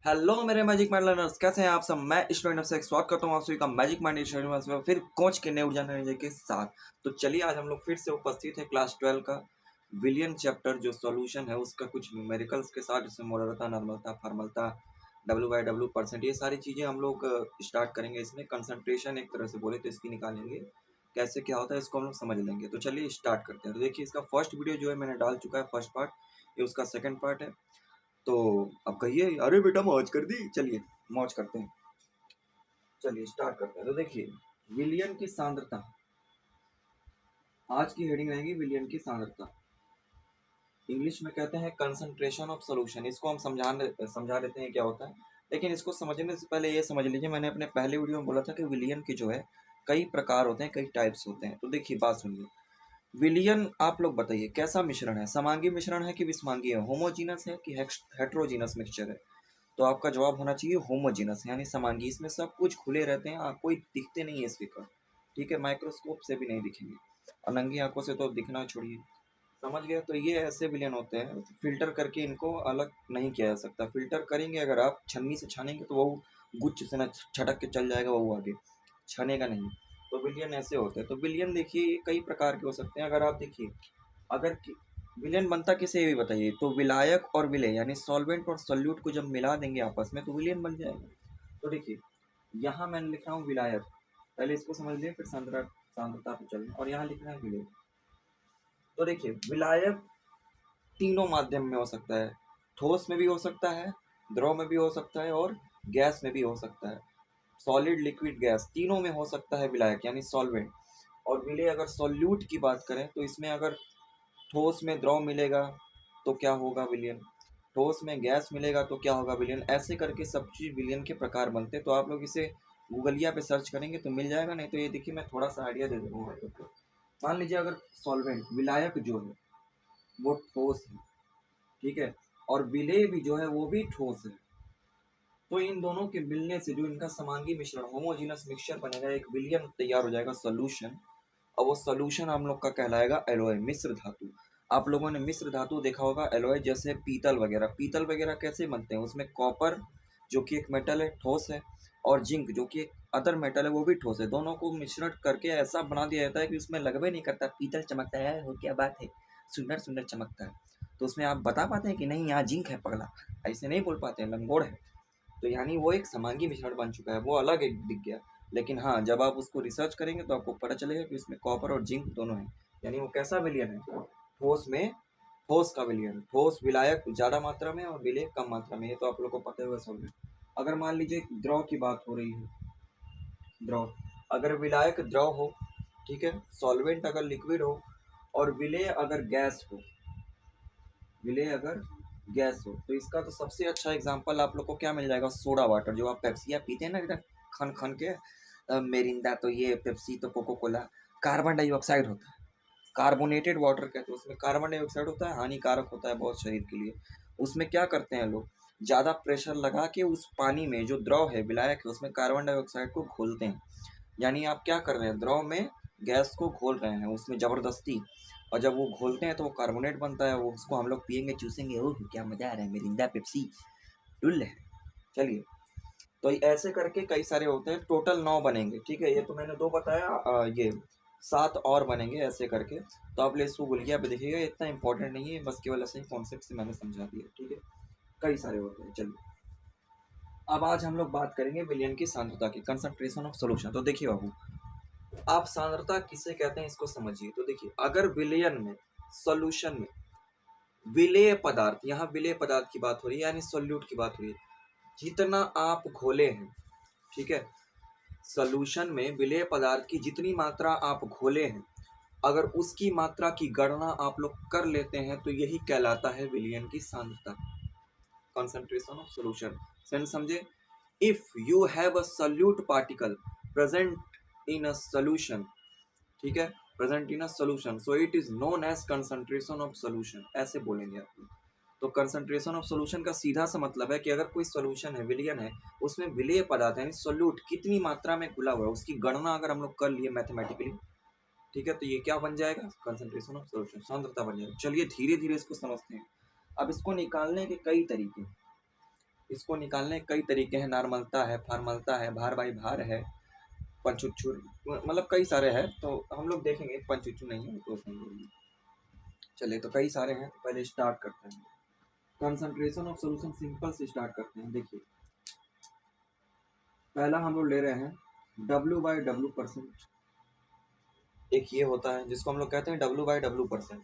Hello मेरे magic mind learners, कैसे हैं आप सब। मैं स्टूडेंट से स्वागत करता हूँ आप सभी का मैजिक माइंड यूनिवर्स में फिर कोच के नए ऊर्जा नए के साथ। तो चलिए आज हम लोग फिर से उपस्थित है क्लास 12 का विलियन चैप्टर जो सॉल्यूशन है उसका कुछ न्यूमेरिकल्स के साथ, जिसमें मोडरता, नॉर्मलता, फॉर्मलता, W/W% ये सारी चीज़ें हम लोग स्टार्ट करेंगे। इसमें कंसंट्रेशन एक तरह से बोले तो इसकी निकालेंगे, कैसे क्या होता है इसको हम लोग समझ लेंगे। तो चलिए स्टार्ट करते हैं। तो देखिए इसका फर्स्ट वीडियो जो है मैंने डाल चुका है, फर्स्ट पार्ट, ये उसका सेकंड पार्ट है। तो अब कहिए अरे बेटा मौज कर दी, चलिए मौज करते हैं। चलिए स्टार्ट करते हैं। तो देखिए विलियन की सांद्रता, आज की हेडिंग रहेगी विलियन की सांद्रता। इंग्लिश में कहते हैं कंसंट्रेशन ऑफ सॉल्यूशन। इसको हम समझा देते हैं क्या होता है। लेकिन इसको समझने से पहले ये समझ लीजिए, मैंने अपने पहले वीडियो में बोला था कि विलियन के जो है कई प्रकार होते हैं, कई टाइप्स होते हैं। तो देखिए बात सुनिए, विलियन आप लोग बताइए कैसा मिश्रण है, समांगी मिश्रण है कि विषमांगी है, होमोजीनस है कि हेट्रोजीनस मिक्सचर है। तो आपका जवाब होना चाहिए होमोजीनस यानी समांगी। इसमें सब कुछ खुले रहते हैं, कोई दिखते नहीं है इसके कण, ठीक है, माइक्रोस्कोप से भी नहीं दिखेंगे और नंगी आंखों से तो दिखना छोड़िए। समझ गए। तो ये ऐसे विलयन होते हैं, फिल्टर करके इनको अलग नहीं किया जा सकता। फिल्टर करेंगे अगर आप छन्नी से छानेंगे तो वो गुच्छ से ना छटक के चल जाएगा, वो आगे छनेगा नहीं। तो विलियन ऐसे होते हैं। तो विलियन देखिए ये कई प्रकार के हो सकते हैं। अगर आप देखिए, अगर विलेन बनता किसे ये भी बताइए। तो विलायक और विलेय यानी सॉल्वेंट और सॉल्यूट को जब मिला देंगे आपस में तो विलेन बन जाएगा। तो देखिए यहाँ मैंने लिख रहा हूँ विलायक, पहले इसको समझ लिया फिर सांद्रता पे चलें। और यहाँ लिख रहा है विलेय। तो देखिए विलायक तीनों माध्यम में हो सकता है, ठोस में भी हो सकता है, द्रव में भी हो सकता है और गैस में भी हो सकता है। सॉलिड, लिक्विड, गैस तीनों में हो सकता है विलायक यानी सॉल्वेंट। और विलेय अगर सॉल्यूट की बात करें तो इसमें अगर ठोस में द्रव मिलेगा तो क्या होगा विलियन, ठोस में गैस मिलेगा तो क्या होगा विलियन। ऐसे करके सब चीज़ विलियन के प्रकार बनते हैं। तो आप लोग इसे गूगलिया पे सर्च करेंगे तो मिल जाएगा। नहीं तो ये देखिए मैं थोड़ा सा आइडिया दे दे रहा हूँ आप लोग को। मान लीजिए अगर सॉल्वेंट विलायक जो है वो ठोस है, ठीक है, और विलेय भी जो है वो भी ठोस है, तो इन दोनों के मिलने से जो इनका समांगी मिश्रण होमोजीनस मिक्सचर बनेगा, एक विलियन तैयार हो जाएगा, सोल्यूशन। और वो सोल्यूशन हम लोग का कहलाएगा एलॉय, मिश्र धातु। आप लोगों ने मिश्र धातु देखा होगा एलॉय, जैसे पीतल वगैरह। पीतल वगैरह कैसे बनते हैं, उसमें कॉपर जो कि एक मेटल है ठोस है, और जिंक जो कि एक अदर मेटल है वो भी ठोस है। दोनों को मिश्रण करके ऐसा बना दिया जाता है कि उसमें लगभग नहीं करता पीतल चमकता है, हो क्या बात है, सुंदर सुंदर चमकता है। तो उसमें आप बता पाते हैं कि नहीं यहाँ जिंक है पगला, ऐसे नहीं बोल पाते हैं, लंगोड़ है। तो यानी वो एक समांगी मिश्रण बन चुका है, वो अलग एक दिख गया। लेकिन हाँ, जब आप उसको रिसर्च करेंगे तो आपको पता चलेगा कि इसमें कॉपर और जिंक दोनों हैं। यानी वो कैसा विलयन है, ठोस में, ठोस का विलयन। ठोस विलायक ज़्यादा मात्रा में और विलेय कम मात्रा में, ये तो आप लोग को पता होगा सब में। अगर मान लीजिए द्रव की बात हो रही है, द्रव, अगर विलायक द्रव हो, ठीक है, सॉल्वेंट अगर लिक्विड हो, और विलेय अगर गैस हो, विलेय अगर गैस हो, तो इसका तो सबसे अच्छा एग्जांपल आप लोग को क्या मिल जाएगा, सोडा वाटर। जो आप पेप्सिया पीते हैं ना एकदम खन खन के, मेरिंदा तो ये, पेप्सी तो कोको कोला, कार्बन डाइऑक्साइड होता है, कार्बोनेटेड वाटर कहते हैं। उसमें कार्बन डाइऑक्साइड होता है, हानिकारक होता है बहुत शरीर के लिए। उसमें क्या करते हैं लोग, ज़्यादा प्रेशर लगा के उस पानी में जो द्रव है विलायक है उसमें कार्बन डाइऑक्साइड को घोलते हैं। यानी आप क्या कर रहे हैं, द्रव में गैस को घोल रहे हैं उसमें ज़बरदस्ती। और जब वो घोलते हैं तो वो कार्बोनेट बनता है, वो उसको हम लोग पियेंगे, चूसेंगे, ओह क्या मज़ा आ रहा है, मिरिंदा, पेप्सी, टुल है। चलिए, तो ऐसे करके कई सारे होते हैं, टोटल 9 बनेंगे, ठीक है। ये तो मैंने 2 बताया, ये 7 और बनेंगे ऐसे करके। तो आप ले इसको गुलिया पे देखिएगा, इतना इंपॉर्टेंट नहीं है, बस केवल ऐसे ही कॉन्सेप्ट से मैंने समझा दिया, ठीक है। कई सारे होते हैं। चलिए अब आज हम लोग बात करेंगे विलयन की सांद्रता की, कंसंट्रेशन ऑफ सॉल्यूशन। तो देखिए बाबू, आप सांद्रता किसे कहते हैं इसको समझिए। तो देखिए अगर विलयन में, सॉल्यूशन में विलेय पदार्थ, यहाँ विलेय पदार्थ की बात हो रही है यानी सॉल्यूट की बात हो रही है, जितना आप घोले हैं, ठीक है, सॉल्यूशन में विलेय पदार्थ की जितनी मात्रा आप घोले हैं, अगर उसकी मात्रा की गणना आप लोग कर लेते हैं तो यही कहलाता है विलयन की सांद्रता, कंसंट्रेशन ऑफ सॉल्यूशन। सेंस समझे, if you have a solute particle present in a solution, ठीक है, present in a solution, so it is known as concentration of solution, ऐसे बोलेंगे आप लोग। तो कंसंट्रेशन ऑफ सॉल्यूशन का सीधा सा मतलब है कि अगर कोई सॉल्यूशन है, विलयन है, उसमें विलेय पदार्थ यानी सॉल्यूट कितनी मात्रा में घुला हुआ है उसकी गणना अगर हम लोग कर लिए मैथमेटिकली, ठीक है, तो ये क्या बन जाएगा, कंसंट्रेशन ऑफ सॉल्यूशन, सांद्रता बन जाएगा। चलिए धीरे धीरे इसको समझते हैं। अब इसको निकालने के कई तरीके हैं। इसको निकालने के कई तरीके हैं, नॉर्मलता है, फॉर्मलता है, भार बाई भार है, पंचुच्छुर, मतलब कई सारे हैं, तो हम लोग देखेंगे। पंचुच्छू नहीं है तो समझेंगे। चलिए, तो कई सारे हैं, तो पहले स्टार्ट करते हैं। कंसंट्रेशन ऑफ सॉल्यूशन सिंपल से स्टार्ट करते हैं। देखिए, पहला हम लोग ले रहे हैं W/W%। एक ये होता है जिसको हम लोग कहते हैं W/W%।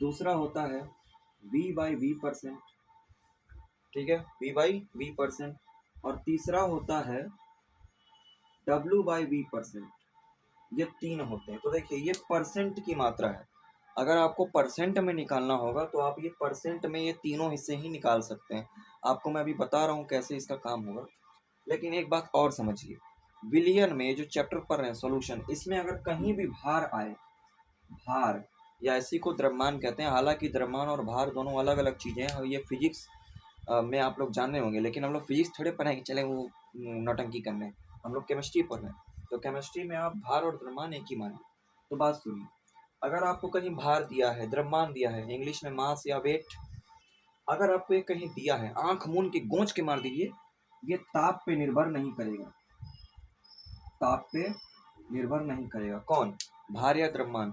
दूसरा होता है V/V%। ठीक है, V/V%। और तीसरा होता है W/V%। ये तीन होते हैं। तो देखिए, ये परसेंट की मात्रा है। अगर आपको परसेंट में निकालना होगा तो आप ये परसेंट में ये तीनों हिस्से ही निकाल सकते हैं। आपको मैं अभी बता रहा हूँ कैसे इसका काम होगा। लेकिन एक बात और समझिए, विलियन में जो चैप्टर पढ़ रहे हैं सॉल्यूशन, इसमें अगर कहीं भी भार आए, भार या इसी को द्रव्यमान कहते हैं। हालांकि द्रव्यमान और भार दोनों अलग अलग चीज़ें हैं, और ये फिजिक्स में आप लोग जान रहे होंगे, लेकिन हम लोग फिजिक्स थोड़े पढ़ाएंगे चले वो नौटंकी करने। हम लोग केमिस्ट्री पढ़ रहे हैं, तो केमिस्ट्री में आप भार और द्रव्यमान एक ही माने। तो बात सुनिए, अगर आपको कहीं भार दिया है, द्रव्यमान दिया है, इंग्लिश में मास या वेट, अगर आपको ये कहीं दिया है, आंख मूंद के गूंज के मार दीजिए, ये ताप पे निर्भर नहीं करेगा। ताप पे निर्भर नहीं करेगा। कौन? भार या द्रव्यमान।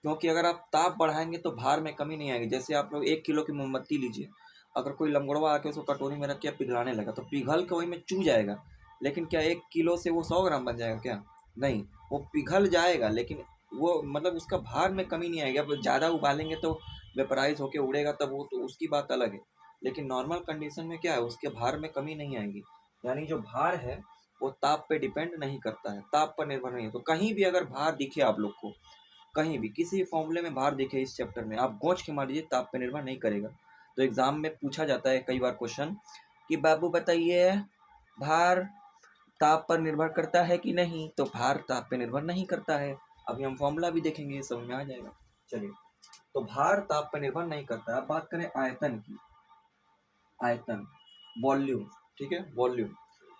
क्योंकि अगर आप ताप बढ़ाएंगे तो भार में कमी नहीं आएगी। जैसे आप लोग 1 किलो की मोमबत्ती लीजिए, अगर कोई लंगड़वा आके उसको कटोरी में रख के पिघलाने लगा तो पिघल के वही में चू जाएगा। लेकिन क्या 1 किलो से वो 100 ग्राम बन जाएगा? क्या नहीं, वो पिघल जाएगा, लेकिन वो मतलब उसका भार में कमी नहीं आएगी। अब ज़्यादा उबालेंगे तो वेपराइज होके उड़ेगा, तब वो तो उसकी बात अलग है। लेकिन नॉर्मल कंडीशन में क्या है, उसके भार में कमी नहीं आएगी। यानी जो भार है वो ताप पे डिपेंड नहीं करता है, ताप पर निर्भर नहीं है। तो कहीं भी अगर भार दिखे आप लोग को, कहीं भी किसी फॉर्मूले में भार दिखे इस चैप्टर में, आप गोंच के मार दीजिए, ताप पे निर्भर नहीं करेगा। तो एग्जाम में पूछा जाता है कई बार क्वेश्चन कि बाबू बताइए, भार ताप पर निर्भर करता है कि नहीं? तो भार ताप पे निर्भर नहीं करता है। अभी हम फॉर्मूला भी देखेंगे, समझ में आ जाएगा। चलिए, तो भार ताप पर निर्भर नहीं करता है। अब बात करें आयतन की। आयतन, वॉल्यूम, ठीक है, वॉल्यूम,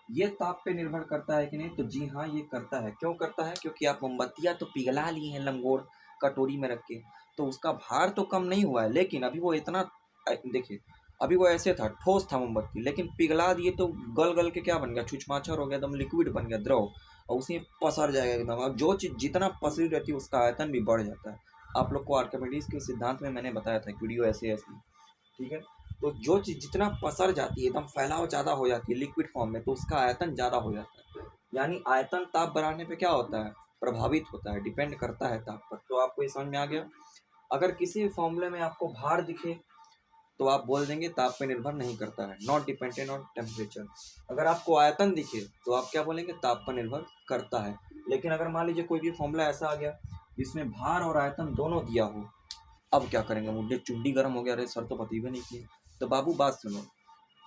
ये ताप पे निर्भर करता है कि नहीं? तो जी हाँ, ये करता है। क्यों करता है? क्योंकि आप मोमबत्तियाँ तो पिघला ली हैं लंगोर कटोरी में रख के, तो उसका भार तो कम नहीं हुआ है। लेकिन अभी वो इतना, देखिए, अभी वो ऐसे था, ठोस था मोमबत्ती, लेकिन पिघला दिए तो गल गल के क्या बन गया? छुछमाछर हो गया, एकदम लिक्विड बन गया, द्रव, और उसी में पसर जाएगा एकदम। अब जो चीज़ जितना पसरी रहती है उसका आयतन भी बढ़ जाता है। आप लोग को आर्किमिडीज के सिद्धांत में मैंने बताया था, वीडियो ऐसे ऐसे, ठीक है। तो जो चीज़ जितना पसर जाती है, एकदम फैलाव ज़्यादा हो जाती है लिक्विड फॉर्म में, तो उसका आयतन ज़्यादा हो जाता है। यानी आयतन ताप बढ़ाने पे क्या होता है? प्रभावित होता है, डिपेंड करता है ताप पर। तो आपको ये समझ में आ गया। अगर किसी भी फॉर्मूले में आपको भार दिखे तो आप बोल देंगे ताप पे निर्भर नहीं करता है, नॉट डिपेंडेंट ऑन टेम्परेचर। अगर आपको आयतन दिखे तो आप क्या बोलेंगे? ताप पर निर्भर करता है। लेकिन अगर मान लीजिए कोई भी फॉर्मूला ऐसा आ गया जिसमें भार और आयतन दोनों दिया हो, अब क्या करेंगे? मुझे चुंडी गर्म हो गया, अरे सर तो बती भी नहीं किए। तो बाबू बात सुनो,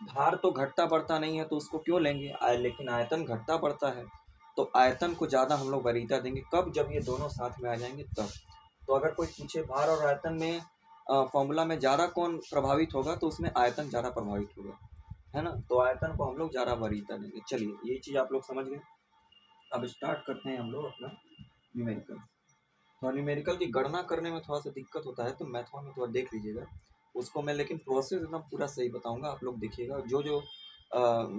भार तो घटता बढ़ता नहीं है तो उसको क्यों लेंगे? लेकिन आयतन घटता बढ़ता है, तो आयतन को ज़्यादा हम लोग वरीयता देंगे। कब? जब ये दोनों साथ में आ जाएंगे तब। तो अगर कोई पूछे भार और आयतन में फॉर्मूला में ज़्यादा कौन प्रभावित होगा, तो उसमें आयतन ज़्यादा प्रभावित होगा, है ना। तो आयतन को हम लोग ज़्यादा वरीयता देंगे। चलिए, ये चीज़ आप लोग समझ गए। अब स्टार्ट करते हैं हम लोग अपना न्यूमेरिकल। तो न्यूमेरिकल की गणना करने में थोड़ा सा दिक्कत होता है, तो मैथवा में थोड़ा देख लीजिएगा उसको मैं, लेकिन प्रोसेस एकदम पूरा सही बताऊंगा, आप लोग देखिएगा। जो जो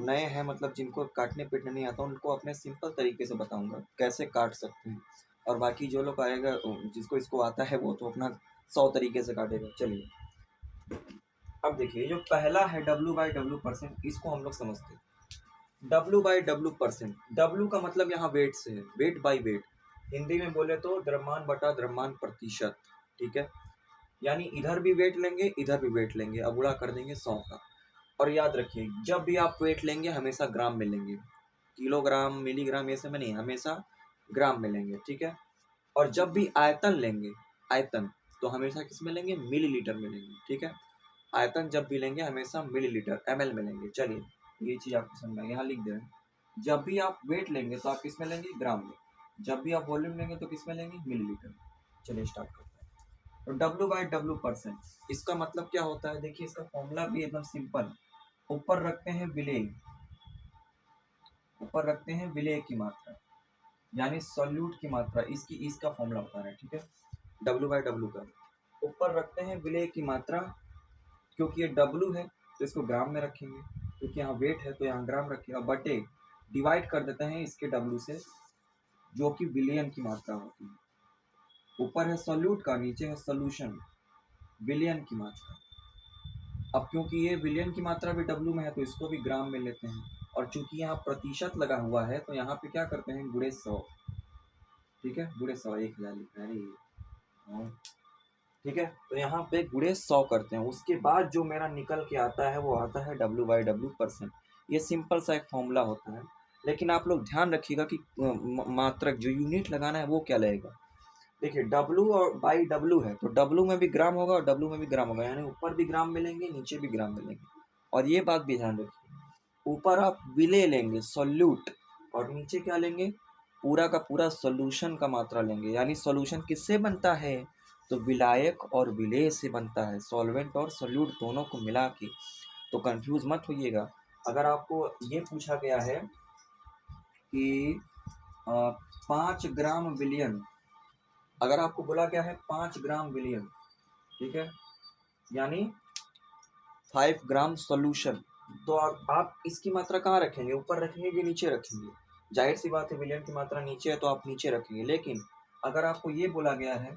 नए हैं, मतलब जिनको काटने पीटने नहीं आता, उनको अपने सिंपल तरीके से बताऊंगा कैसे काट सकते हैं। और बाकी जो लोग आएगा, जिसको इसको आता है, वो तो अपना 100 तरीके से काटेगा। चलिए, अब देखिए, जो पहला है W/W%, इसको हम लोग समझते हैं। W/W%, W का मतलब यहाँ वेट से है, वेट बाई वेट। हिंदी में बोले तो द्रव्यमान बटा द्रव्यमान प्रतिशत, ठीक है। यानी इधर भी वेट लेंगे, इधर भी वेट लेंगे, अब गुणा कर देंगे 100 का। और याद रखिए, जब भी आप वेट लेंगे हमेशा ग्राम में लेंगे, किलोग्राम मिलीग्राम ये सब में नहीं, हमेशा ग्राम में लेंगे, ठीक है। और जब भी आयतन लेंगे, आयतन, तो हमेशा किस में लेंगे? मिलीलीटर में लेंगे, ठीक है। आयतन जब भी लेंगे हमेशा मिलीलीटर, ml में लेंगे। चलिए, ये चीज़ आपको समझ में, यहाँ लिख दे रहे हैं। जब भी आप वेट लेंगे तो आप किस में लेंगे? ग्राम में। जब भी आप वॉल्यूम लेंगे तो किस में लेंगे? मिलीलीटर। चलिए, स्टार्ट करते हैं। तो W/W%, इसका मतलब क्या होता है? देखिए, इसका फॉर्मूला भी एकदम सिंपल। ऊपर रखते हैं विलेय, ऊपर रखते हैं विलेय की मात्रा, यानी सॉल्यूट की मात्रा, इसका फॉर्मूला बता रहे हैं, ठीक है। W/W का ऊपर रखते हैं विलेय की मात्रा, क्योंकि ये W है तो इसको ग्राम में रखेंगे। क्योंकि यहाँ वेट है तो यहाँ ग्राम रखिएगा, बटे डिवाइड कर देते हैं इसके डब्ल्यू से, जो कि बिलियन की मात्रा होती है। ऊपर है सॉल्यूट का, नीचे है सोल्यूशन, बिलियन की मात्रा। अब क्योंकि ये बिलियन की मात्रा भी डब्ल्यू में है तो इसको भी ग्राम में लेते हैं, और चूंकि यहाँ प्रतिशत लगा हुआ है तो यहाँ पे क्या करते हैं, गुणे 100। ठीक है, गुणे 100, 1000 लिखना है हाँ। ठीक है, तो यहाँ पे गुणे 100 करते हैं, उसके बाद जो मेरा निकल के आता है वो आता है W/W%। ये सिंपल सा एक फॉर्मूला होता है, लेकिन आप लोग ध्यान रखिएगा कि मात्रक जो यूनिट लगाना है वो क्या लगेगा। देखिए W और बाई W है तो W में भी ग्राम होगा और W में भी ग्राम होगा, यानी ऊपर भी ग्राम मिलेंगे नीचे भी ग्राम मिलेंगे। और ये बात भी ध्यान रखिए, ऊपर आप विलेय लेंगे सॉल्यूट, और नीचे क्या लेंगे, पूरा का पूरा सॉल्यूशन का मात्रा लेंगे। यानी सॉल्यूशन किससे बनता है, तो विलायक और विलेय से बनता है, सॉल्वेंट और सॉल्यूट दोनों को मिला के। तो कंफ्यूज मत होइएगा। अगर आपको ये पूछा गया है कि 5 ग्राम विलियन, अगर आपको बोला गया है 5 ग्राम विलियन, ठीक है, यानी 5 ग्राम सॉल्यूशन, तो आप इसकी मात्रा कहाँ रखेंगे, ऊपर रखेंगे कि नीचे रखेंगे। जाहिर सी बात है विलियन की मात्रा नीचे है तो आप नीचे रखेंगे। लेकिन अगर आपको ये बोला गया है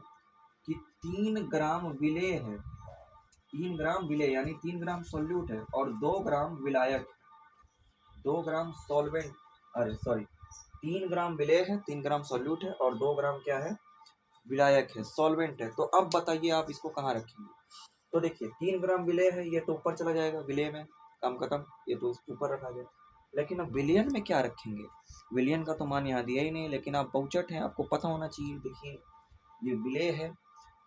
कि 3 ग्राम विलेय है, 3 ग्राम विलेय यानी 3 ग्राम सॉल्यूट है और 2 ग्राम विलायक, 2 ग्राम सॉल्वेंट, अरे सॉरी, 3 ग्राम विलेय है, 3 ग्राम सॉल्यूट है और 2 ग्राम क्या है, विलायक है, सॉल्वेंट है। तो अब बताइए आप इसको कहाँ रखेंगे। तो देखिए 3 ग्राम विलेय है, ये तो ऊपर चला जाएगा विलेय में, काम खत्म, ये तो ऊपर रखा गया। लेकिन अब विलियन में क्या रखेंगे, विलियन का तो मान यहाँ दिया ही नहीं, लेकिन आप बहुचट हैं, आपको पता होना चाहिए। देखिए ये विलेय है,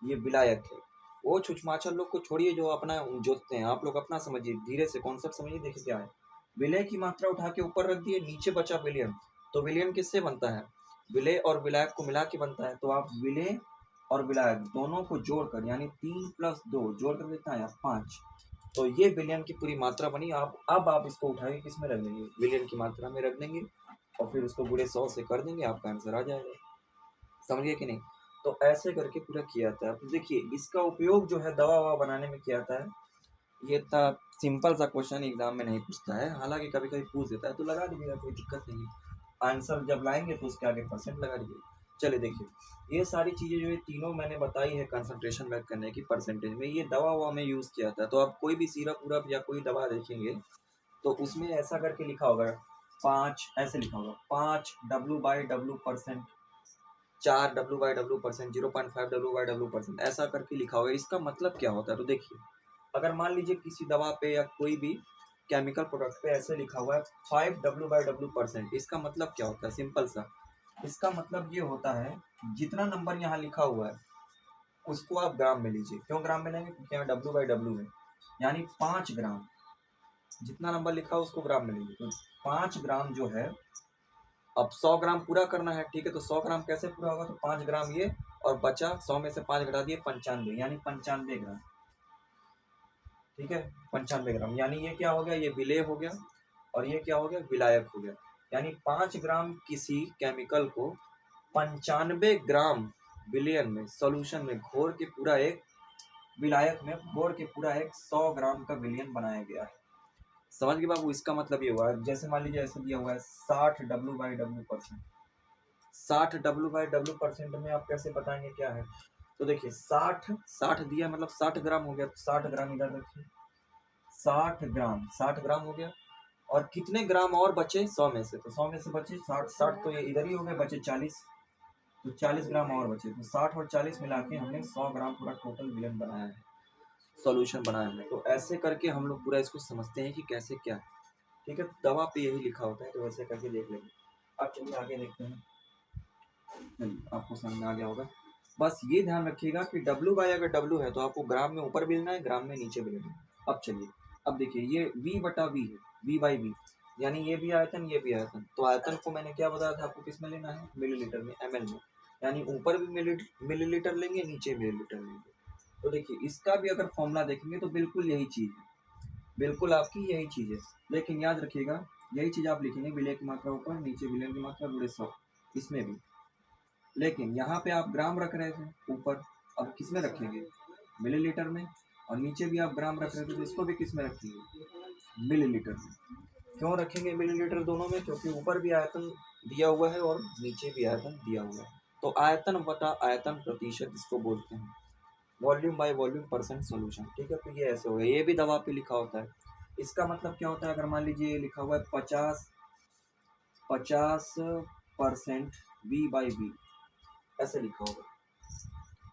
ये विलायक है। वो छुछमाचर लोग को छोड़िए जो अपना जोतते हैं, आप लोग अपना समझिए, धीरे से कॉन्सेप्ट समझिए। देखिए क्या है, विलेय की मात्रा उठा के ऊपर रख दिए, नीचे बचा विलियन। तो विलियन किससे बनता है, विलेय और विलायक को मिला के बनता है। तो आप विलेय और विलायक दोनों को जोड़कर, यानी 3 + 2 जोड़कर कितना आया, 5। तो ये विलियन की पूरी मात्रा बनी। आप अब आप इसको उठाएंगे, किस में रख देंगे, विलियन की मात्रा में रख देंगे, और फिर उसको गुणे 100 से कर देंगे, आपका आंसर आ जाएगा। समझ गए कि नहीं। तो ऐसे करके पूरा किया जाता है। तो देखिए इसका उपयोग जो है दवा ववा बनाने में किया जाता है। ये इतना सिंपल सा क्वेश्चन एग्जाम में नहीं पूछता है, हालांकि कभी कभी पूछ देता है, तो लगा दीजिएगा, कोई दिक्कत नहीं है। आंसर जब लाएंगे तो उसके आगे परसेंट लगा दीजिए। चलिए देखिए, ये सारी चीज़ें जो ये तीनों मैंने बताई है कंसंट्रेशन मैथ करने की परसेंटेज में, ये दवा ववा में यूज़ किया जाता है। तो आप कोई भी सिरप उरप या कोई दवा देखेंगे तो उसमें ऐसा करके लिखा होगा 5, ऐसे लिखा होगा 5 W/W%, 4 W/W%, 0.5 W/W%, ऐसा करके लिखा होगा। इसका मतलब क्या होता है, तो देखिए अगर मान लीजिए किसी दवा पे या कोई भी केमिकल प्रोडक्ट पे ऐसे लिखा हुआ है 5 W/W%, इसका मतलब क्या होता है, सिंपल सा, इसका मतलब ये होता है जितना नंबर यहाँ लिखा हुआ है उसको आप ग्राम में लीजिए। क्यों ग्राम में लेंगे, क्योंकि यहाँ W/W है, यानी 5 ग्राम, जितना नंबर लिखा है उसको ग्राम में लीजिए। तो 5 ग्राम जो है, अब 100 ग्राम पूरा करना है, ठीक है, तो 100 ग्राम कैसे पूरा होगा, तो 5 ग्राम ये, और बचा 100 में से 5 घटा दिए, 95, यानी 95 ग्राम। ठीक है, 95 ग्राम, यानी ये क्या हो गया, ये विलेय हो गया, और ये क्या हो गया, विलायक हो गया। यानी 5 ग्राम किसी केमिकल को 95 ग्राम विलियन में, सॉल्यूशन में घोर के पूरा एक, विलायक में घोर के पूरा एक 100 ग्राम का विलियन बनाया गया है। समझ गए बाबू। इसका मतलब ये हुआ है, जैसे मान लीजिए ऐसे दिया हुआ है 60 W/W%, 60 W/W% में आप कैसे बताएंगे क्या है। तो देखिए 60 60 दिया मतलब 60 ग्राम हो गया, तो 60 ग्राम इधर रखिए, 60 ग्राम हो गया। और कितने ग्राम और बचे 100 में से, तो 100 में से बचे 60, 60 तो ये इधर ही हो गए, बचे 40, तो 40 ग्राम और बचे। तो 60 और 40 मिला के हमने 100 ग्राम पूरा टोटल विलन बनाया है, सॉल्यूशन बनाया है। तो ऐसे करके हम लोग पूरा इसको समझते हैं कि कैसे क्या है। ठीक है, दवा पे यही लिखा होता है, तो वैसे करके देख लेंगे। अब चलिए आगे देखते हैं। आपको समझ में आ गया होगा। बस ये ध्यान रखिएगा कि W अगर W है तो आपको ग्राम में ऊपर भी लेना है, ग्राम में नीचे भी लेना है। अब चलिए, अब देखिए ये V/V है, V/V, यानी ये भी आयतन ये भी आयतन। तो आयतन को मैंने क्या बताया था आपको, किस में लेना है, मिलीलीटर में, ml में, यानी ऊपर भी मिलीलीटर लेंगे, नीचे मिलीलीटर लेंगे। तो देखिए इसका भी अगर फॉर्मूला देखेंगे तो बिल्कुल यही चीज़ है, बिल्कुल आपकी यही चीज़ है। लेकिन याद रखिएगा यही चीज़ आप लिखेंगे, विलय की मात्रा ऊपर, नीचे विलयन की मात्रा गुणे 100, इसमें भी। लेकिन यहाँ पे आप ग्राम रख रहे थे ऊपर, अब किस में रखेंगे, मिलीलीटर में, और नीचे भी आप ग्राम रख रहे थे तो इसको भी किस में रखेंगे, मिलीलीटर में। क्यों रखेंगे मिलीलीटर दोनों में? क्योंकि ऊपर भी आयतन दिया हुआ है और नीचे भी आयतन दिया हुआ है। तो आयतन बटा आयतन प्रतिशत इसको बोलते हैं, volume by volume percent solution. ठीक है, तो ये ऐसे हो गया, ये भी दवा पे लिखा होता है। इसका मतलब क्या होता है? अगर मान लीजिए ये लिखा हुआ है 50% V/V, ऐसे लिखा होगा।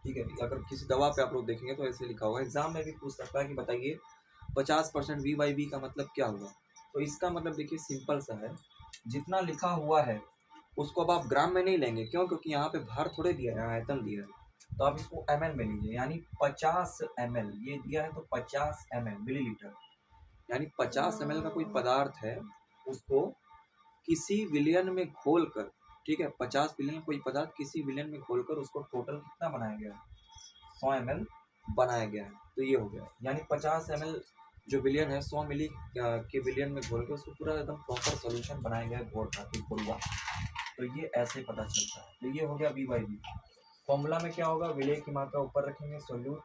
ठीक है, अगर किसी दवा पे आप लोग देखेंगे तो ऐसे लिखा होगा। एग्जाम में भी पूछ सकता है कि बताइए 50% V/V का मतलब क्या हुआ? तो इसका मतलब देखिए सिंपल सा है, जितना लिखा हुआ है उसको अब आप ग्राम में नहीं लेंगे। क्यों? क्योंकि यहाँ पे भार थोड़े दिया है, आयतन दिया है। तो आप इसको ml में लीजिए, यानी 50 ml ये दिया है, तो 50 ml मिलीलीटर, यानी 50 ml का कोई पदार्थ है, उसको किसी विलयन में घोल कर, ठीक है, 50 विलयन कोई पदार्थ किसी विलयन में घोल कर उसको टोटल कितना बनाया गया है? 100 ml बनाया गया है। तो ये हो गया, यानी 50 ml जो विलियन है 100 मिली के विलियन में घोल के उसको पूरा एकदम प्रॉपर सोल्यूशन बनाया गया है घोल का, घोलवा। तो ये ऐसे पता चलता है। तो ये हो गया V/V। फॉर्मूला में क्या होगा? विलय की मात्रा ऊपर रखेंगे सोल्यूट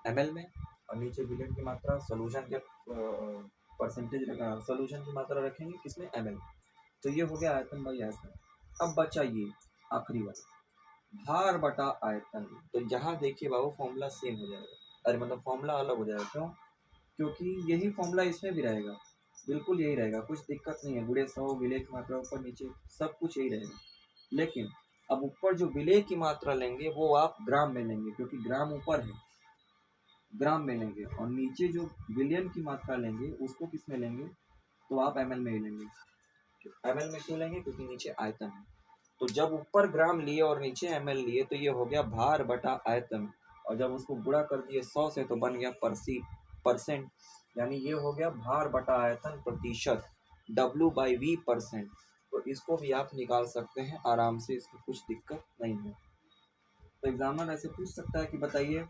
ml में, और नीचे विलयन की मात्रा सोल्यूशन के परसेंटेज सोल्यूशन की मात्रा रखेंगे किसमें? ml। तो ये हो गया आयतन बाई आयतन। अब बचा ये आखिरी वाला, भार बटा आयतन। तो यहाँ देखिए बाबू फॉर्मूला सेम हो जाएगा, अरे मतलब फॉर्मूला अलग हो जाएगा। क्यों? क्योंकि यही फॉर्मूला इसमें भी रहेगा, बिल्कुल यही रहेगा, कुछ दिक्कत नहीं है। गुणे 100 विलय की मात्रा ऊपर नीचे सब कुछ यही रहेगा। लेकिन अब ऊपर जो विलय की मात्रा लेंगे वो आप ग्राम में लेंगे, क्योंकि ग्राम ऊपर है, ग्राम में लेंगे। और नीचे जो विलियन की मात्रा लेंगे उसको किस में लेंगे? तो आप ml में ही लेंगे। ml में क्यों लेंगे? क्योंकि नीचे आयतन है। तो जब ऊपर ग्राम लिए और नीचे ml लिए तो ये हो गया भार बटा आयतन, और जब उसको गुणा कर दिए 100 से तो बन गया परसेंट, यानी ये हो गया भार बटा आयतन प्रतिशत, W/V परसेंट। तो इसको भी आप निकाल सकते हैं आराम से, इसमें कुछ दिक्कत नहीं है। तो एग्जामिनर ऐसे पूछ सकता है कि बताइए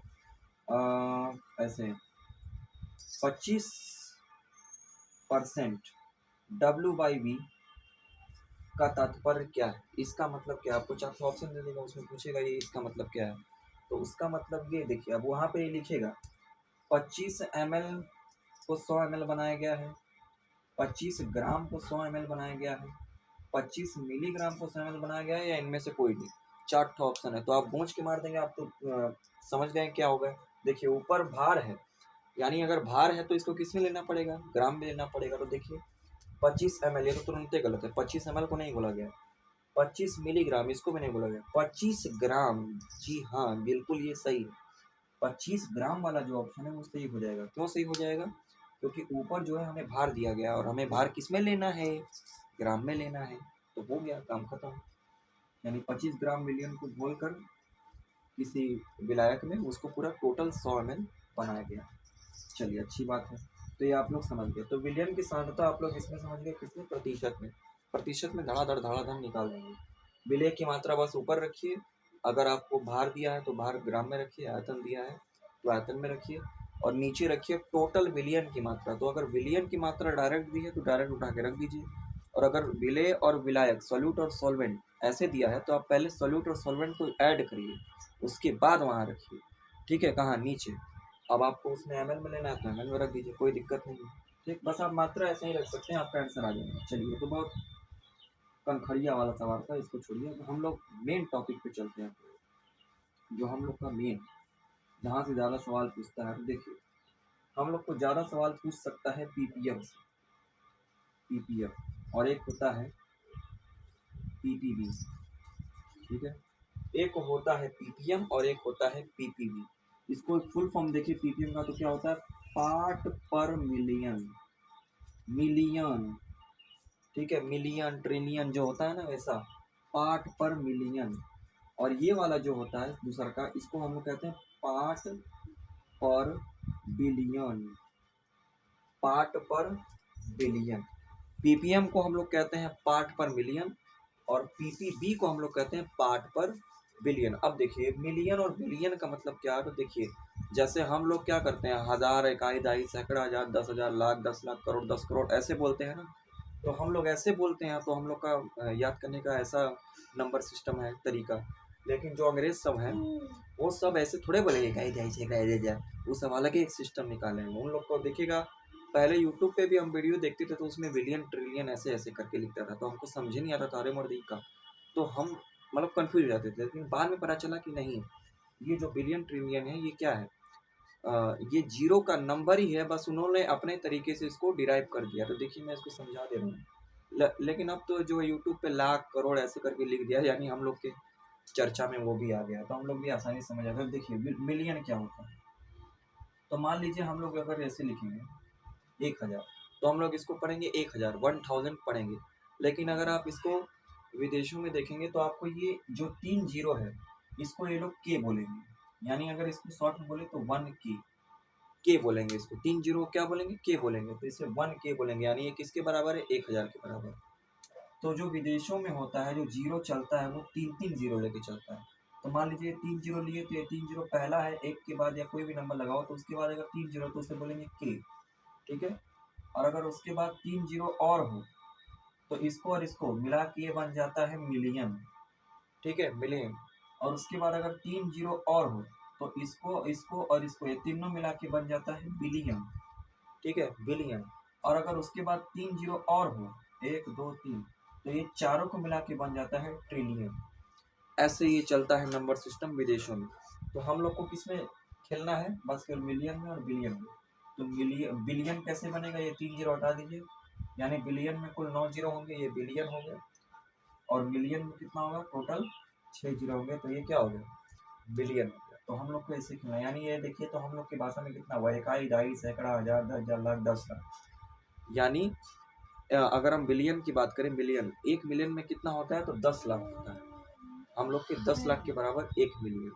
ऐसे 25% W/V का तात्पर्य क्या है? इसका मतलब क्या है? आपको 4 ऑप्शन दे देगा, उसमें पूछेगा ये इसका मतलब क्या है। तो उसका मतलब ये देखिए, अब वहाँ पे ये लिखेगा 25 ml को 100 ml बनाया गया है, 25 ग्राम को 100 ml बनाया गया है, 25 मिलीग्राम को 100 ml बनाया गया है, या इनमें से कोई नहीं। 4 ऑप्शन है, तो आप गूंज के मार देंगे, आप तो समझ गए क्या होगा। देखिए ऊपर भार है, यानी अगर भार है तो इसको किस में लेना पड़ेगा? ग्राम में लेना पड़ेगा। तो देखिए 25 ml, ये तो तुरंत ही गलत है, 25 ml को नहीं बोला गया। 25 मिलीग्राम इसको भी नहीं बोला गया, 25 ग्राम, जी हाँ बिल्कुल ये सही है। 25 ग्राम वाला जो ऑप्शन है वो सही हो जाएगा। क्यों सही हो जाएगा? क्योंकि ऊपर जो है हमें भार दिया गया, और हमें भार किस में लेना है? ग्राम में लेना है। तो हो गया काम खत्म, यानी 25 ग्राम विलियन को घोल कर किसी विलायक में उसको पूरा टोटल 100 ml बनाया गया। चलिए अच्छी बात है, तो ये आप लोग समझ गए। तो विलियन की सांद्रता आप लोग इसमें समझ गए, किसमें? प्रतिशत में। प्रतिशत में धड़ाधड़ निकाल देंगे। विलय की मात्रा बस ऊपर रखिए, अगर आपको भार दिया है तो भार ग्राम में रखिए, आयतन दिया है तो आयतन में रखिए, और नीचे रखिए टोटल विलियन की मात्रा। तो अगर विलियन की मात्रा डायरेक्ट दी है तो डायरेक्ट उठा के रख दीजिए, और अगर विलय और विलायक सोल्यूट और सॉल्वेंट ऐसे दिया है तो आप पहले सोल्यूट और सॉल्वेंट को ऐड करिए, उसके बाद वहाँ रखिए। ठीक है, कहाँ? नीचे। अब आपको उसमें ml में लेना है तो ml में रख दीजिए, कोई दिक्कत नहीं है। ठीक, बस आप मात्रा ऐसे ही रख सकते हैं, आपका आंसर आ जाएगा। चलिए, तो बहुत कनखड़िया वाला सवाल था, इसको छोड़िए। तो हम लोग मेन टॉपिक पे चलते हैं, जो हम लोग का मेन, जहाँ से ज़्यादा सवाल पूछता है। तो देखिए हम लोग को ज़्यादा सवाल पूछ सकता है पीपीएम से, पीपीएम, और एक होता है पीपीवी। ठीक है, एक होता है पीपीएम और एक होता है पीपीवी। इसको फुल फॉर्म देखिए पीपीएम का, तो क्या होता है? Part per million, million. ठीक है, मिलियन ट्रिलियन जो होता है ना, वैसा पार्ट पर मिलियन। और ये वाला जो होता है दूसरा का, इसको हम लोग कहते हैं पार्ट पर बिलियन, पार्ट पर बिलियन। पीपीएम को हम लोग कहते हैं पार्ट पर मिलियन, और पीपीबी को हम लोग कहते हैं पार्ट पर बिलियन। अब देखिए मिलियन और बिलियन का मतलब क्या है? तो देखिए जैसे हम लोग क्या करते हैं, हजार, इकाई, दहाई, सैकड़ा, हजार, 10,000, लाख, 10 लाख, करोड़, 10 करोड़ ऐसे बोलते हैं ना। तो हम लोग ऐसे बोलते हैं, तो हम लोग का याद करने का ऐसा नंबर सिस्टम है, तरीका। लेकिन जो अंग्रेज सब हैं वो सब ऐसे थोड़े बोलेंगे, इकाई, दहाई, सैकड़ा, हजार, वो सब अलग ही एक सिस्टम निकाले हैं। उन लोग को देखिएगा पहले यूट्यूब पे भी हम वीडियो देखते थे तो उसमें बिलियन ट्रिलियन ऐसे ऐसे करके लिखता था, तो हमको समझ ही नहीं आता था अरे मर्दी का, तो हम मतलब कंफ्यूज हो जाते थे। लेकिन बाद में पता चला कि नहीं, ये जो बिलियन ट्रिलियन है ये क्या है, ये जीरो का नंबर ही है, बस उन्होंने अपने तरीके से इसको डिराइव कर दिया। तो देखिए मैं इसको समझा दे रहा हूँ। लेकिन अब तो जो यूट्यूब पे लाख करोड़ ऐसे करके लिख दिया, यानी हम लोग के चर्चा में वो भी आ गया, तो हम लोग भी आसानी से समझ आते। देखिए मिलियन क्या होता है, तो मान लीजिए हम लोग अगर ऐसे लिखेंगे 1000, तो हम लोग इसको पढ़ेंगे 1000, 1000 पढ़ेंगे। लेकिन अगर आप इसको विदेशों में देखेंगे तो आपको ये जो 3 जीरो है इसको ये लोग के बोलेंगे, यानी अगर इसको शॉर्ट में बोले तो 1 के बोलेंगे। इसको 3 जीरो क्या बोलेंगे, के बोलेंगे, तो इसे 1 के बोलेंगे, यानी ये किसके बराबर है, 1000 के बराबर। तो जो विदेशों में होता है, जो जीरो चलता है वो 3-3 जीरो लेके चलता है। तो मान लीजिए 3 जीरो लिए, तो ये 3 जीरो पहला है, एक के बाद या कोई भी नंबर लगाओ तो उसके बाद अगर 3 जीरो तो उसे बोलेंगे के, ठीक है। और अगर उसके बाद 3 जीरो और हो तो इसको और इसको मिला के ये बन जाता है मिलियन, ठीक है, मिलियन। और उसके बाद अगर 3 जीरो और हो तो इसको इसको और इसको ये तीनों मिला के बन जाता है बिलियन, ठीक है, बिलियन। और अगर उसके बाद 3 जीरो और हो, 1 2 3, तो ये चारों को मिला के बन जाता है ट्रिलियन। ऐसे ये चलता है नंबर सिस्टम विदेशों में। तो हम लोग को किस में खेलना है, बस केवल मिलियन में और बिलियन में। तो मिलियन बिलियन कैसे बनेगा, ये 3 जीरो हटा दीजिए, यानी बिलियन में कुल 9 जीरो होंगे, ये बिलियन हो गया। और मिलियन में कितना होगा, टोटल 6 जीरो होंगे, तो ये क्या हो गया, बिलियन हो गया। तो हम लोग को ऐसे खेलना है, यानी ये देखिए तो हम लोग की भाषा में कितना हुआ, इकाई, दहाई, सैकड़ा, हजार, 10,000, लाख, 10 लाख। यानी अगर हम बिलियन की बात करें, बिलियन, 1 मिलियन में कितना होता है, तो 10 लाख होता है। हम लोग के 10 लाख के बराबर 1 मिलियन,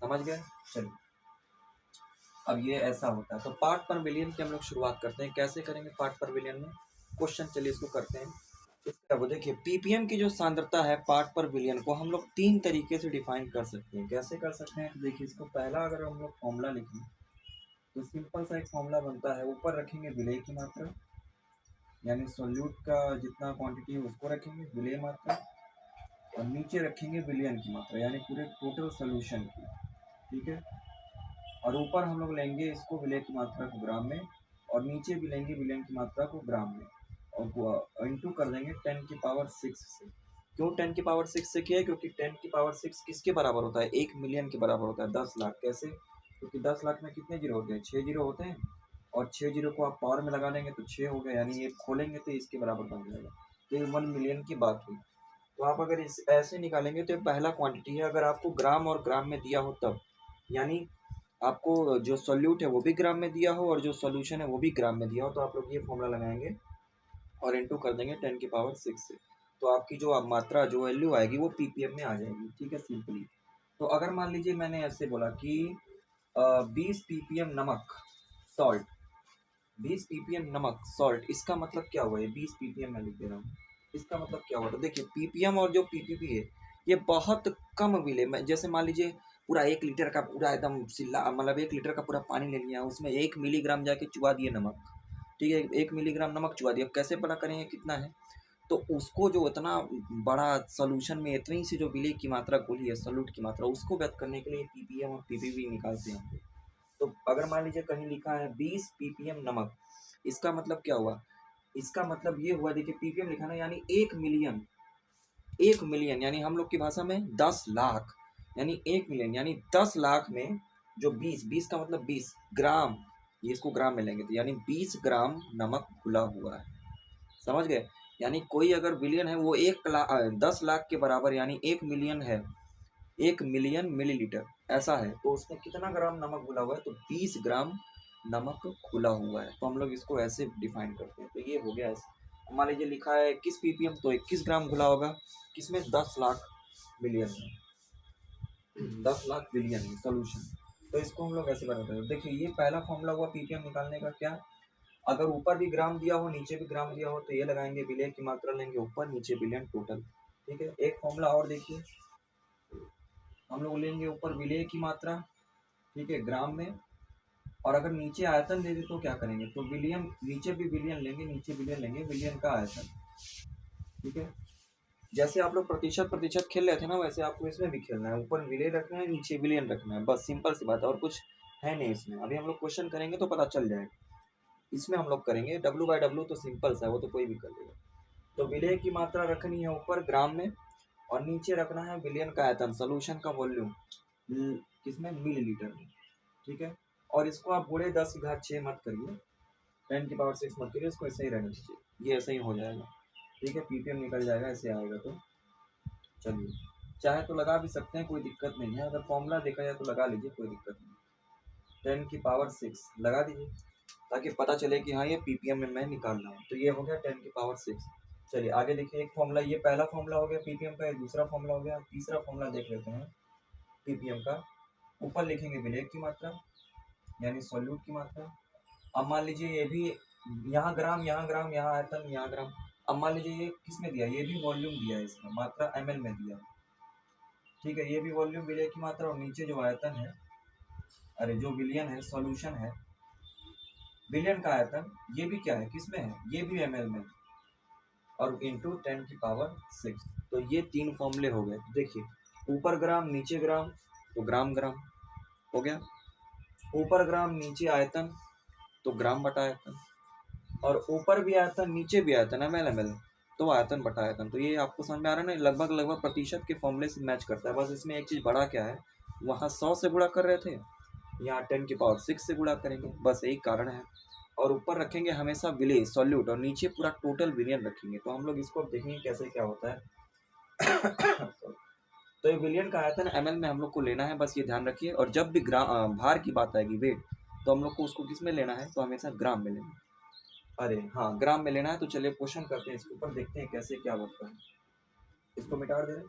समझ गए। चलिए अब ये ऐसा होता है। तो पार्ट पर बिलियन की हम लोग शुरुआत करते हैं, कैसे करेंगे पार्ट पर बिलियन में क्वेश्चन, चलिए इसको करते हैं। इसका वो देखिए पीपीएम की जो सांद्रता है पार्ट पर बिलियन को हम लोग 3 तरीके से डिफाइन कर सकते हैं। कैसे कर सकते हैं, तो देखिए इसको पहला अगर हम लोग फॉर्मूला लिखें तो सिंपल सा एक फॉर्मूला बनता है, ऊपर रखेंगे विलेय की मात्रा, यानी सोल्यूट का जितना क्वांटिटी है उसको रखेंगे विलेय मात्रा, और नीचे रखेंगे विलियन की मात्रा, यानी पूरे टोटल सोल्यूशन की, ठीक है। और ऊपर हम लोग लेंगे इसको विलेय की मात्रा को ग्राम में, और नीचे भी लेंगे विलियन की मात्रा को ग्राम में, और इंटू कर देंगे 10⁶ से। क्यों 10⁶ से किया है, क्योंकि 10⁶ किसके बराबर होता है, 1 मिलियन के बराबर होता है, 10 लाख। कैसे, क्योंकि 10 लाख में कितने जीरो होते हैं, 6 जीरो होते हैं, और 6 जीरो को आप पावर में लगा देंगे तो 6 हो गया, यानी ये खोलेंगे तो इसके बराबर बन जाएगा। तो ये 1 मिलियन की बात हुई। तो आप अगर इस ऐसे निकालेंगे तो ये पहला क्वांटिटी है, अगर आपको ग्राम और ग्राम में दिया हो तब, यानी आपको जो सोल्यूट है वो भी ग्राम में दिया हो और जो सोल्यूशन है वो भी ग्राम में दिया हो, तो आप लोग ये फॉर्मूला लगाएंगे और इंटू कर देंगे 10⁶ से। तो आपकी जो मात्रा, जो वैल्यू आएगी वो पीपीएम में आ जाएगी, ठीक है, सिंपली। तो अगर मान लीजिए मैंने ऐसे बोला कि 20 पीपीएम नमक सॉल्ट, 20 पीपीएम नमक सॉल्ट, इसका मतलब क्या हुआ, ये 20 पीपीएम मैं लिख दे रहा हूँ, इसका मतलब क्या हुआ। तो देखिए पीपीएम और जो पीपीपी है ये बहुत कम मिले। जैसे मान लीजिए पूरा 1 लीटर का पूरा एकदम सिल्ला, मतलब 1 लीटर का पूरा पानी ले लिया, उसमें 1 मिलीग्राम जाके चुबा दिए नमक, ठीक है, 1 मिलीग्राम नमक चुबा दिया। कैसे पता करेंगे कितना है, तो उसको जो इतना बड़ा सोल्यूशन में इतनी सी जो विलेय की मात्रा घुली है, सोल्यूट की मात्रा, उसको व्यक्त करने के लिए पीपीएम और पीपीपी निकालते हैं हम लोग। तो अगर मान लीजिए कहीं लिखा है 20 पीपीएम नमक, इसका मतलब क्या हुआ, इसका मतलब ये हुआ, देखिए पीपीएम लिखा ना, यानी 1 मिलियन, 1 मिलियन यानी हम लोग की भाषा में 10 लाख, यानी 1 मिलियन यानी 10 लाख में जो 20 का मतलब 20 ग्राम, ये इसको ग्राम में लेंगे तो यानी 20 ग्राम नमक घुला हुआ है, समझ गए। यानी कोई अगर बिलियन है वो 10 लाख के बराबर, यानी 1 मिलियन है, 1 मिलियन मिलीलीटर ऐसा है, तो उसमें कितना ग्राम नमक घुला हुआ है, तो 20 ग्राम नमक घुला हुआ है। तो हम लोग इसको ऐसे डिफाइन करते हैं। तो ये हो गया ऐसे। मान लीजिए लिखा है 21 पीपीएम, तो 21 ग्राम घुला होगा, किसमें, 10 लाख बिलियन में, 10 लाख बिलियन में सोल्यूशन। तो इसको हम लोग ऐसे बनाते हैं। देखिए ये पहला फॉर्मूला हुआ पीपीएम निकालने का, क्या, अगर ऊपर भी ग्राम दिया हो नीचे भी ग्राम दिया हो तो ये लगाएंगे, विलेय की मात्रा लेंगे ऊपर, नीचे बिलियन टोटल, ठीक है। एक फॉर्मूला और देखिए, हम लोग लेंगे ऊपर विलेय की मात्रा, ठीक है, ग्राम में, और अगर नीचे आयतन दे दे तो क्या करेंगे, तो विलियन, नीचे भी विलियन लेंगे, नीचे विलियन लेंगे, विलियन का आयतन, ठीक है। जैसे आप लोग प्रतिशत प्रतिशत खेल रहे थे ना, वैसे आपको इसमें भी खेलना है, ऊपर विलेय रखना है, नीचे विलियन रखना है, बस सिंपल सी बात है, और कुछ है नहीं इसमें। अभी हम लोग क्वेश्चन करेंगे तो पता चल जाएगा। इसमें हम लोग करेंगे W/W, तो सिंपल सा है, वो तो कोई भी कर लेगा। तो विलेय की मात्रा रखनी है ऊपर ग्राम में, और नीचे रखना है विलियन का आयतन, सोल्यूशन का वॉल्यूम किसमें, मिलीलीटर में। ठीक है, और इसको आप पूरे 10⁶ मत करिए, 10⁶ मत करिए, इसको ऐसे ही रहने दीजिए, ये ऐसे ही हो जाएगा। ठीक है, पीपीएम निकल जाएगा, ऐसे आएगा। तो चलिए, चाहे तो लगा भी सकते हैं, कोई दिक्कत नहीं है, अगर फॉर्मूला देखा जाए तो लगा लीजिए, कोई दिक्कत नहीं। 10⁶ लगा दीजिए, ताकि पता चले कि हाँ ये पीपीएम में मैं निकाल रहा हूँ। तो ये हो गया 10⁶। चलिए आगे देखिए, एक फॉर्मूला, ये पहला फॉर्मूला हो गया पीपीएम का, दूसरा फॉर्मूला हो गया, तीसरा फॉर्मूला देख लेते हैं पीपीएम का। ऊपर लिखेंगे विलेय की मात्रा, यानी सॉल्यूट की मात्रा। अब मान लीजिए ये भी, यहाँ ग्राम, यहाँ ग्राम, यहाँ आयतन, यहाँ ग्राम। अब मान लीजिए ये किसमें दिया, ये भी वॉल्यूम दिया है, इसका मात्रा ml में दिया है। ठीक है, ये भी वॉल्यूम विलेय की मात्रा, और नीचे जो आयतन है, अरे जो विलियन है, सॉल्यूशन है, विलियन का आयतन, ये भी क्या है, किसमें है, ये भी ml में, और इंटू 10⁶। तो ये 3 फॉर्मूले हो गए। देखिए, ऊपर ग्राम नीचे ग्राम, तो ग्राम ग्राम हो गया, ऊपर ग्राम नीचे आयतन, तो ग्राम बटा आयतन, और ऊपर भी आयतन नीचे भी आयतन, ml, तो आयतन बटा आयतन। तो ये आपको समझ में आ रहा है ना, लगभग प्रतिशत के फॉर्मूले से मैच करता है। बस इसमें एक चीज़ बड़ा क्या है, वहाँ 100 से गुणा कर रहे थे, यहाँ 10⁶ से गुणा करेंगे, बस यही कारण है। और ऊपर रखेंगे हमेशा विलेय, सॉल्यूट, और नीचे पूरा टोटल विलियन रखेंगे। तो हम लोग इसको देखेंगे कैसे क्या होता है। तो ये विलियन का आयतन ml में हम लोग को लेना है, बस ये ध्यान रखिए। और जब भी भार की बात आएगी, वेट, तो हम लोग को उसको किस में लेना है, तो हमेशा ग्राम में लेना है। अरे हाँ, ग्राम में लेना है। तो चलिए क्वेश्चन करते हैं, इसके ऊपर देखते हैं कैसे क्या होता है। इसको मिटा दे रहे हैं,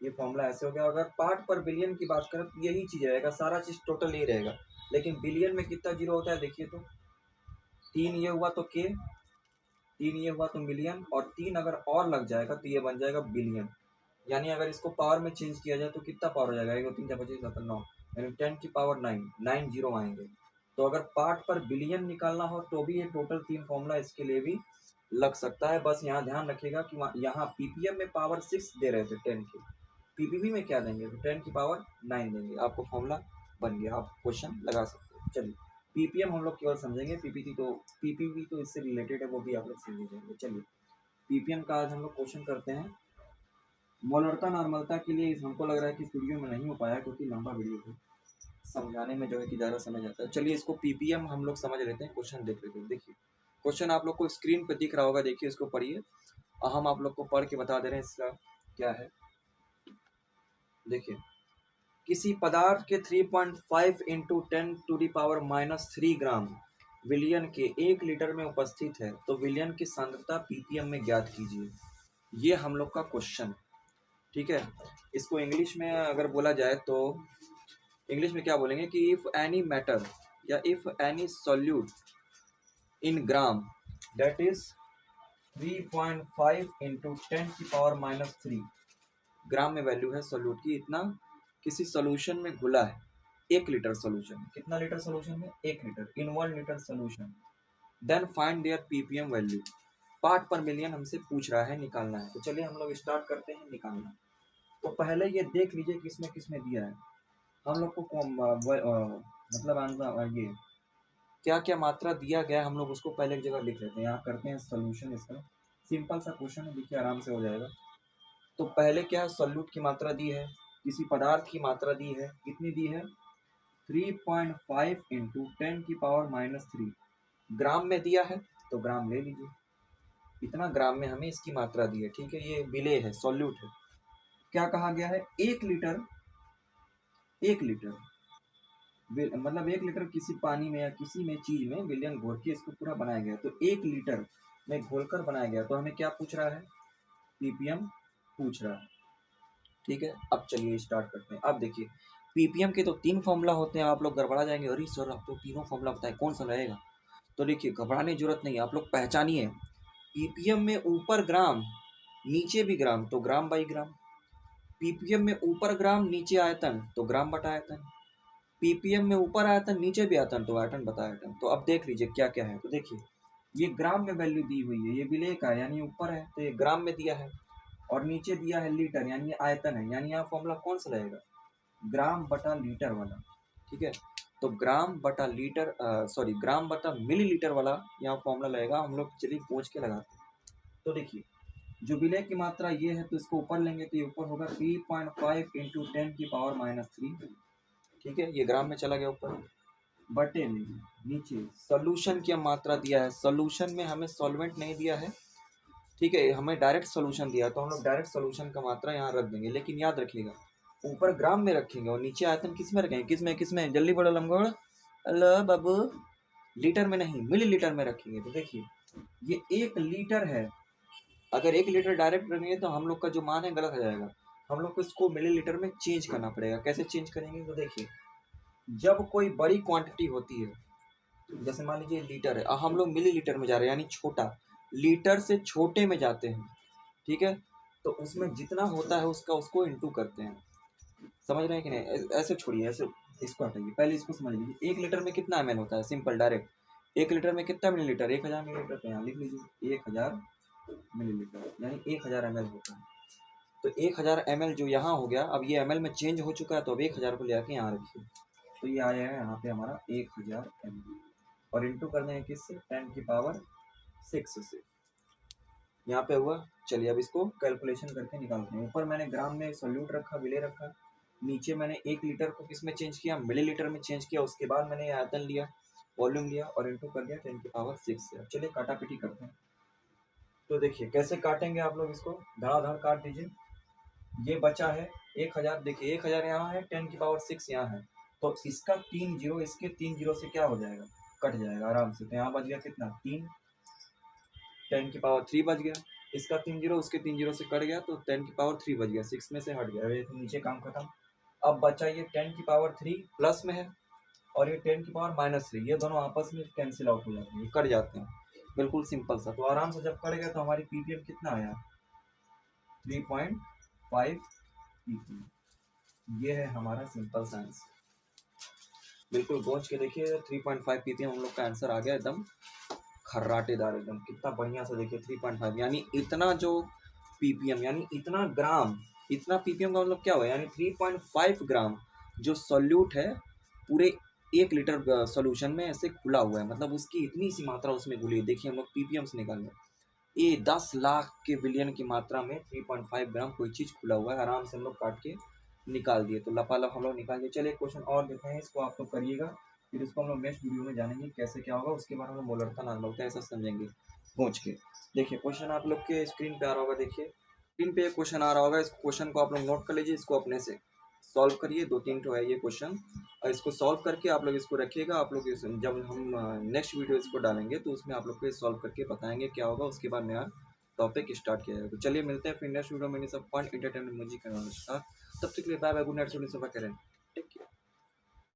ये फॉर्मूला ऐसे हो गया। अगर पार्ट पर बिलियन की बात करें तो यही चीज़ रहेगा, सारा चीज़ टोटल यही रहेगा। लेकिन बिलियन में कितना जीरो होता है, देखिए तो 3 ये हुआ तो के, 3 ये हुआ तो मिलियन, और 3 अगर और लग जाएगा तो ये बन जाएगा बिलियन। यानी अगर इसको पावर में चेंज किया जाए तो कितना पावर हो जाएगा, 1 2 3 4 5 6 7 9, यानी 10⁹ 9 जीरो आएंगे। तो अगर पार्ट पर बिलियन निकालना हो तो भी ये टोटल 3 फॉर्मूला इसके लिए भी लग सकता है। बस यहाँ ध्यान रखिएगा कि यहाँ पीपीएम में पावर 6 दे रहे थे 10 की, पीपीबी में क्या देंगे, तो 10⁹ देंगे, आपको फॉर्मूला बन गया, आप क्वेश्चन लगा सकते हो। चलिए, पीपीएम हम लोग केवल समझेंगे, पीपीबी तो इससे रिलेटेड है, वो भी आप लोग समझ जाएंगे। चलिए, पीपीएम का आज हम लोग क्वेश्चन करते हैं। मोलरता नॉर्मलता के लिए हमको लग रहा है कि इस वीडियो में नहीं हो पाया, क्योंकि लंबा वीडियो है, समझाने में जो है कि ज़्यादा समय जाता है। चलिए, इसको पीपीएम हम लोग समझ लेते हैं, क्वेश्चन देख लेते हैं। देखिए, क्वेश्चन आप लोग को स्क्रीन पे दिख रहा होगा, देखिए इसको पढ़िए, और हम आप लोग को पढ़ के बता दे रहे हैं इसका क्या है। देखिए, किसी पदार्थ के 3.5 इंटू 10⁻³ ग्राम विलियन के 1 लीटर में उपस्थित है, तो विलियन की सांद्रता पीपीएम में ज्ञात कीजिए। ये हम लोग का क्वेश्चन, ठीक है। इसको इंग्लिश में अगर बोला जाए तो इंग्लिश में क्या बोलेंगे कि इफ़ एनी मैटर या if any solute in gram that is 3.5 into 10⁻³ ग्राम में वैल्यू है सॉल्यूट की, इतना किसी सॉल्यूशन में घुला है, 1 लीटर सॉल्यूशन, कितना लीटर सॉल्यूशन में, 1 litre, in 1 litre solution, then find their ppm value. Part per million हमसे पूछ रहा है, निकालना है। तो चलिए हम लोग स्टार्ट करते हैं निकालना। तो पहले ये देख लीजिए किसमें किसमें दिया है हम लोग को, मतलब आंसर ये क्या क्या मात्रा दिया गया है, हम लोग उसको पहले एक जगह लिख लेते हैं। यहाँ करते हैं सोल्यूशन, इसका सिंपल सा क्वेश्चन है, देखिए आराम से हो जाएगा। तो पहले क्या है, सॉल्यूट की मात्रा दी है, किसी पदार्थ की मात्रा दी है, कितनी दी है, 3.5 इंटू 10⁻³ ग्राम में दिया है, तो ग्राम ले लीजिए, इतना ग्राम में हमें इसकी मात्रा दी है। ठीक है, ये विलेय है, सॉल्यूट है। क्या कहा गया है, 1 लीटर, 1 लीटर मतलब 1 लीटर किसी पानी में या किसी में चीज में विलियन घोल के इसको पूरा बनाया गया, तो 1 लीटर में घोलकर बनाया गया। तो हमें क्या पूछ रहा है, पीपीएम पूछ रहा है। ठीक है, अब चलिए स्टार्ट करते हैं। अब देखिए, पीपीएम के तो 3 फॉर्मूला होते हैं, आप लोग गड़बड़ा जाएंगे, अरे सर आप तो तीनों फॉर्मूला बताए, कौन सा रहेगा। तो देखिए, घबराने की जरूरत नहीं है, आप लोग पहचानिए। पीपीएम में ऊपर ग्राम नीचे भी ग्राम, तो ग्राम बाई ग्राम। पीपीएम में ऊपर ग्राम नीचे आयतन, तो ग्राम बटा आयतन। पीपीएम में ऊपर आयतन नीचे भी आयतन, तो आयतन बता आयतन। तो अब देख लीजिए क्या क्या है। तो देखिए, ये ग्राम में वैल्यू दी हुई है, ये विलेय का है, यानी ऊपर है तो ये ग्राम में दिया है, और नीचे दिया है लीटर, यानी ये आयतन है, यानी यहाँ फॉर्मूला कौन सा रहेगा, ग्राम बटा लीटर वाला। ठीक है, तो ग्राम बटा लीटर सॉरी ग्राम बटा मिलीलीटर वाला यहाँ फॉर्मूला लगेगा, हम लोग चलिए पूछ के लगाते हैं। तो देखिए जो विलय की मात्रा ये है तो इसको ऊपर लेंगे तो ये ऊपर होगा 3.5 इंटू 10⁻³ ठीक है, ये ग्राम में चला गया ऊपर, बटे में नीचे सोल्यूशन की मात्रा दिया है, सोल्यूशन में हमें सॉल्वेंट नहीं दिया है, ठीक है, हमें डायरेक्ट सोल्यूशन दिया तो हम लोग डायरेक्ट सोल्यूशन का मात्रा यहाँ रख देंगे, लेकिन याद रखिएगा ऊपर ग्राम में रखेंगे और नीचे आयतन किस में रखेंगे, किस में जल्दी बड़ा लमगोड़, अल्लाह बाबू, लीटर में नहीं मिली लीटर में रखेंगे। तो देखिए ये 1 लीटर है, अगर 1 लीटर डायरेक्ट रखेंगे तो हम लोग का जो मान है गलत हो जाएगा, हम लोग को इसको मिलीलीटर में चेंज करना पड़ेगा। कैसे चेंज करेंगे, तो देखिए जब कोई बड़ी क्वांटिटी होती है, जैसे मान लीजिए लीटर है, हम लोग मिलीलीटर में जा रहे हैं यानी छोटा, लीटर से छोटे में जाते हैं, ठीक है, तो उसमें जितना होता है उसका उसको इंटू करते हैं, समझ रहे हैं कि नहीं, ऐसे छोड़िए, ऐसे इसको हटाइए, पहले इसको समझ लीजिए 1 लीटर में कितना ml होता है, सिंपल डायरेक्ट 1 लीटर में कितना मिलीलीटर, 1000 मिलीलीटर, तो यहाँ लिख लीजिए 1000 मिलीलीटर यानी 1000 ml होता है। तो 1000 ml जो यहाँ हो गया, अब ये ml में चेंज हो चुका है तो अब 1000 को ले आके यहाँ रखिए, तो ये आया है यहाँ पे हमारा 1000 ml और इंटू करने हैं किससे, 10⁻6 से, यहाँ पे हुआ। चलिए अब इसको कैलकुलेशन करके निकालते हैं। ऊपर मैंने ग्राम में सोल्यूट रखा, विले रखा, नीचे मैंने 1 लीटर को किस में चेंज किया, मिलीलीटर में चेंज किया, उसके बाद मैंने आयतन लिया, वॉल्यूम लिया और इंटू कर दिया 10⁻6 से। चलिए काटापीटी करते हैं। तो देखिए कैसे काटेंगे आप लोग, इसको धड़ाधड़ काट दीजिए। ये बचा है 1000, देखिए 1000 यहाँ है, 10⁻6 यहाँ है, तो इसका 3 जीरो इसके 3 जीरो से क्या हो जाएगा, कट जाएगा आराम से। तो यहाँ बच गया कितना, 3, 10⁻3 बच गया, इसका 3 जीरो उसके 3 जीरो से कट गया तो 10⁻3 बच गया, 6 में से हट गया, तो नीचे काम खत्म। अब बचा ये 10⁻3 प्लस में है और ये 10⁻−3, ये दोनों आपस में कैंसिल आउट हो जाते हैं, ये कट जाते हैं, बिल्कुल सिंपल सा। तो आराम से जब कट गया तो हमारी पीपीएम कितना आया, 3.5 पीपीएम। ये है हमारा सिंपल सा आंसर, बिल्कुल पहुंच के देखिए 3.5 पीपीएम हम लोग का आंसर आ गया, एकदम खर्राटेदार, एकदम कितना बढ़िया से। देखिए 3.5 यानी इतना जो पीपीएम यानी इतना ग्राम, इतना पीपीएम का मतलब क्या हुआ, यानी 3.5 ग्राम जो सॉल्यूट है पूरे 1 लीटर सॉल्यूशन में ऐसे खुला हुआ है, मतलब उसकी इतनी सी मात्रा उसमें घुली है। देखिए हम लोग पीपीएम से निकाल रहे, ये 10 लाख के बिलियन की मात्रा में 3.5 ग्राम कोई चीज़ खुला हुआ है, आराम से हम लोग काट के निकाल दिए, तो लपालप हम लोग निकाल दिए। चलिए क्वेश्चन और देते हैं, इसको आप लोग करिएगा, फिर इसको हम लोग नेक्स्ट वीडियो में जानेंगे कैसे क्या होगा, उसके बाद हम लोग मोलरता नार्मलता ऐसा समझेंगे पहुँच के। देखिए क्वेश्चन आप लोग के स्क्रीन पे आ रहा होगा, देखिए स्क्रीन पे एक क्वेश्चन आ रहा होगा, इस क्वेश्चन को आप लोग नोट कर लीजिए, इसको अपने से सॉल्व करिए, 2-3 ठो है ये क्वेश्चन, और इसको सॉल्व करके आप लोग इसको रखिएगा। आप लोग जब हम नेक्स्ट वीडियो इसको डालेंगे तो उसमें आप लोग को सॉल्व करके बताएंगे क्या होगा, उसके बाद नया टॉपिक स्टार्ट किया जाएगा। तो चलिए मिलते हैं फिर नेक्स्ट वीडियो में, सब फन एंटरटेनमेंट म्यूजिक के साथ, तब तक के लिए बाय बाय, गुड नाइट, सुनिए सब करें।